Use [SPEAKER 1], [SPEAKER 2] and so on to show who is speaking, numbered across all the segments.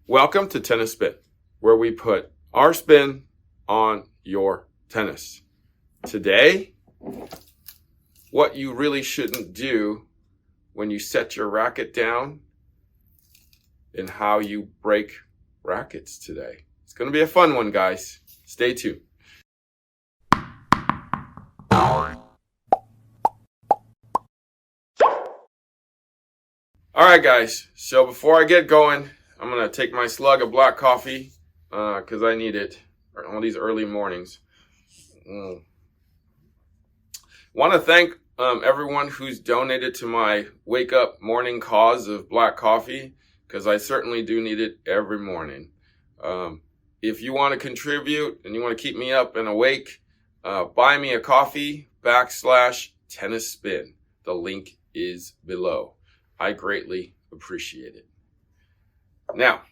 [SPEAKER 1] Welcome to Tennis Spin, where we put our spin on your tennis. Today, what you really shouldn't do when you set your racket down and how you break rackets today. It's going to be a fun one, guys. Stay tuned. All right, guys. So before I get going, I'm going to take my slug of black coffee because I need it on these early mornings. Want to thank everyone who's donated to my wake up morning cause of black coffee, because I certainly do need it every morning. If you want to contribute and you want to keep me up and awake, buy me a coffee /tennis spin. The link is below. I greatly appreciate it. Now,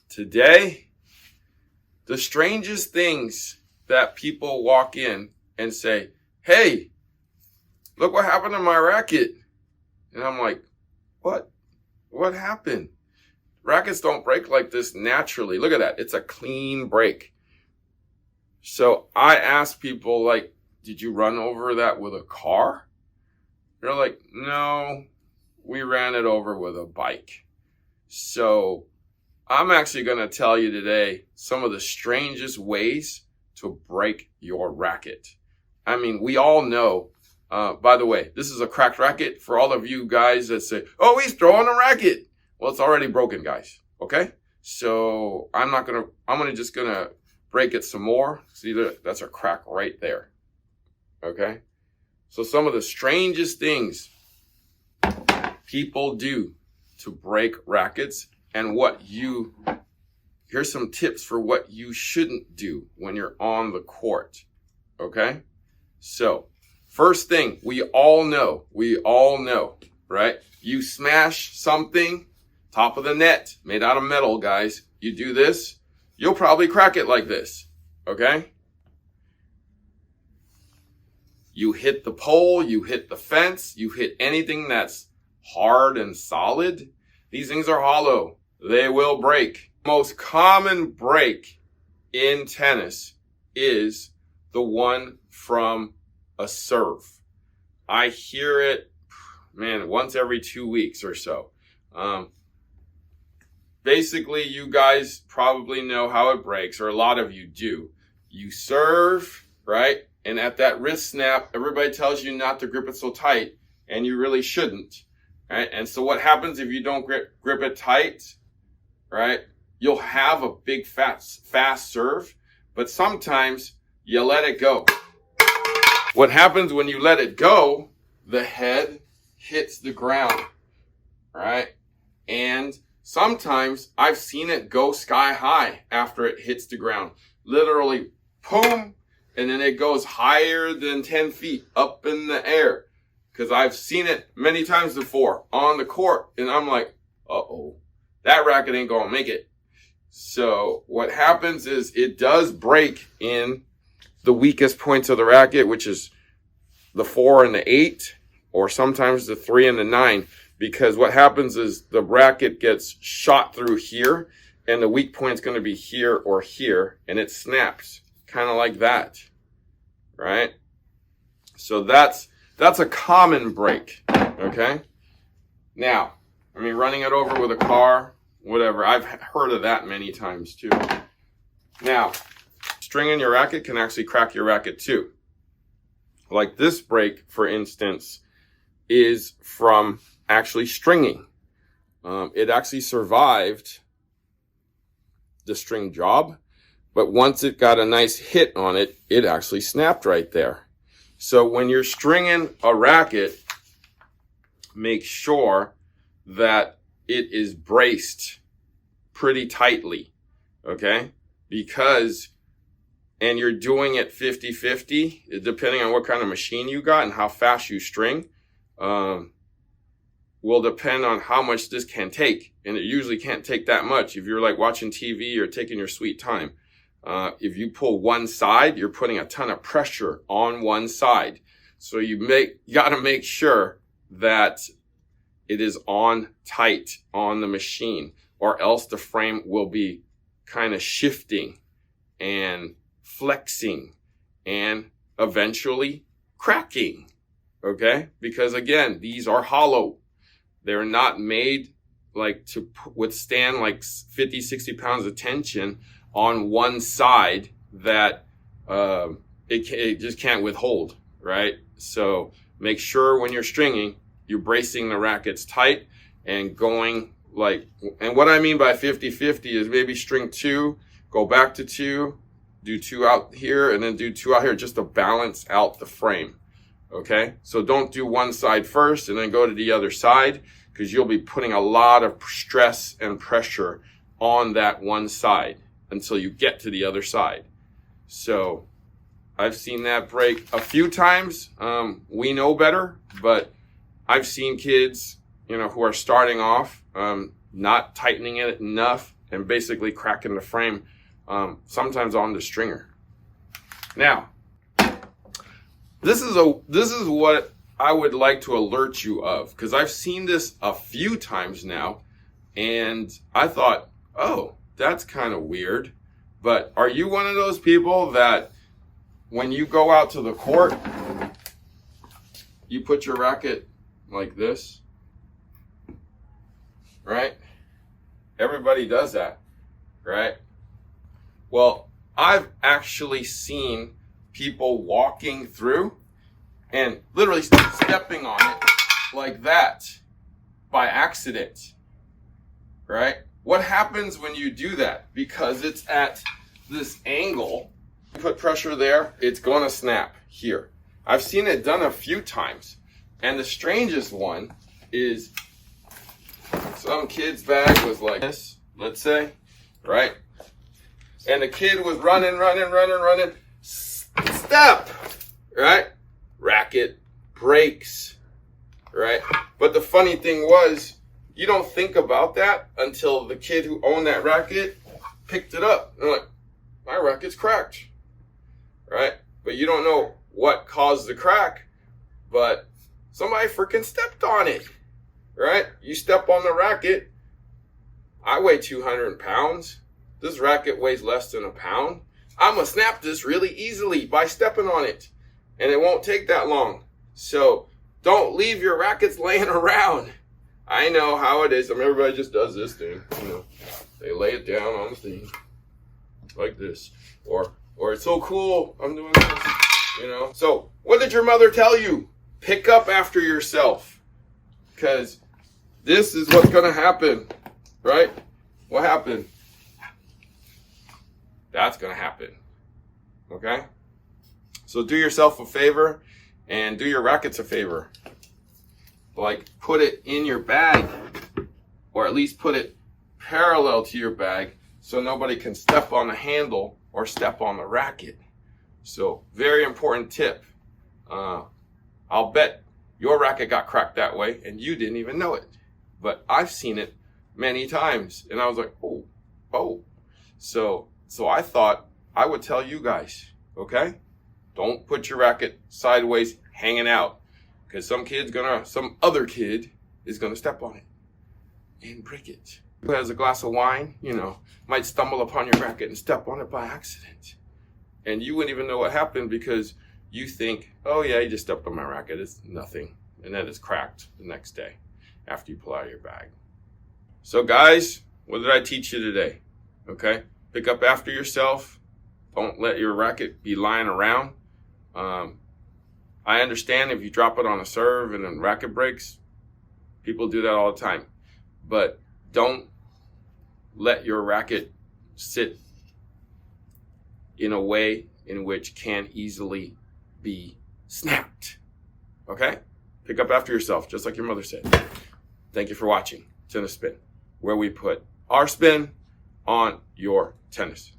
[SPEAKER 1] today, the strangest things that people walk in and say, "Hey, look what happened to my racket." And I'm like, what? What happened? Rackets don't break like this naturally. Look at that. It's a clean break. So I ask people, like, did you run over that with a car? They're like, no, we ran it over with a bike. So I'm actually going to tell you today some of the strangest ways to break your racket. I mean, we all know, by the way, this is a cracked racket for all of you guys that say, "Oh, he's throwing a racket." Well, it's already broken, guys. Okay. So I'm just going to break it some more. See, that's a crack right there. Okay. So some of the strangest things people do to break rackets, and here's some tips for what you shouldn't do when you're on the court. Okay? So, first thing, we all know, right? You smash something, top of the net, made out of metal, guys. You do this, you'll probably crack it like this. Okay? You hit the pole, you hit the fence, you hit anything that's hard and solid. These things are hollow. They will break. Most common break in tennis is the one from a serve. I hear it, once every 2 weeks or so. Basically, you guys probably know how it breaks, or a lot of you do. You serve, right? And at that wrist snap, everybody tells you not to grip it so tight, and you really shouldn't. Right? And so what happens if you don't grip it tight, right? You'll have a big fast serve, but sometimes you let it go. What happens when you let it go, the head hits the ground, right? And sometimes I've seen it go sky high after it hits the ground. Literally, boom, and then it goes higher than 10 feet up in the air. Because I've seen it many times before on the court. And I'm like, uh-oh, that racket ain't going to make it. So what happens is it does break in the weakest points of the racket, which is the 4 and the 8, or sometimes the 3 and the 9. Because what happens is the racket gets shot through here, and the weak point's going to be here or here, and it snaps kind of like that, right? So that's a common break, okay? Now, running it over with a car, whatever. I've heard of that many times too. Now, stringing your racket can actually crack your racket too. Like this break, for instance, is from actually stringing. It actually survived the string job, but once it got a nice hit on it, it actually snapped right there. So when you're stringing a racket, make sure that it is braced pretty tightly, okay? And you're doing it 50-50, depending on what kind of machine you got and how fast you string, will depend on how much this can take. And it usually can't take that much. If you're like watching TV or taking your sweet time, if you pull one side, you're putting a ton of pressure on one side. So you got to make sure that it is on tight on the machine. or else the frame will be kind of shifting and flexing and eventually cracking, okay? Because again, these are hollow. They're not made like to withstand like 50, 60 pounds of tension on one side that it just can't withhold, right? So make sure when you're stringing, you're bracing the rackets tight and going like, and what I mean by 50-50 is maybe string 2, go back to 2, do 2 out here, and then do 2 out here just to balance out the frame, okay? So don't do one side first and then go to the other side, because you'll be putting a lot of stress and pressure on that one side until you get to the other side. So I've seen that break a few times. We know better, but I've seen kids, who are starting off, not tightening it enough and basically cracking the frame, sometimes on the stringer. Now, this is what I would like to alert you of, because I've seen this a few times now, and I thought, oh, that's kind of weird. But are you one of those people that when you go out to the court, you put your racket like this, right? Everybody does that, right? Well, I've actually seen people walking through and literally stepping on it like that by accident, right? What happens when you do that? Because it's at this angle, you put pressure there, it's going to snap here. I've seen it done a few times. And the strangest one is some kid's bag was like this, let's say, right? And the kid was running, step, right? Racket breaks, right? But the funny thing was, you don't think about that until the kid who owned that racket picked it up. And they're like, my racket's cracked, right? But you don't know what caused the crack, but somebody freaking stepped on it, right? You step on the racket. I weigh 200 pounds. This racket weighs less than a pound. I'm going to snap this really easily by stepping on it. And it won't take that long. So don't leave your rackets laying around. I know how it is. Everybody just does this thing. They lay it down on the thing like this. Or it's so cool, I'm doing this, So what did your mother tell you? Pick up after yourself. Because this is what's going to happen, right? What happened? That's going to happen. Okay? So do yourself a favor and do your rackets a favor. Like put it in your bag, or at least put it parallel to your bag so nobody can step on the handle or step on the racket. So very important tip. I'll bet your racket got cracked that way and you didn't even know it. But I've seen it many times and I was like, oh. So I thought I would tell you guys, okay? Don't put your racket sideways hanging out, because some other kid is gonna step on it and break it. Who has a glass of wine, might stumble upon your racket and step on it by accident. And you wouldn't even know what happened because you think, oh yeah, he just stepped on my racket, it's nothing. And then it's cracked the next day after you pull out of your bag. So guys, what did I teach you today? Okay, pick up after yourself. Don't let your racket be lying around. I understand if you drop it on a serve and then racket breaks, people do that all the time. But don't let your racket sit in a way in which can easily be snapped. Okay? Pick up after yourself, just like your mother said. Thank you for watching Tennis Spin, where we put our spin on your tennis.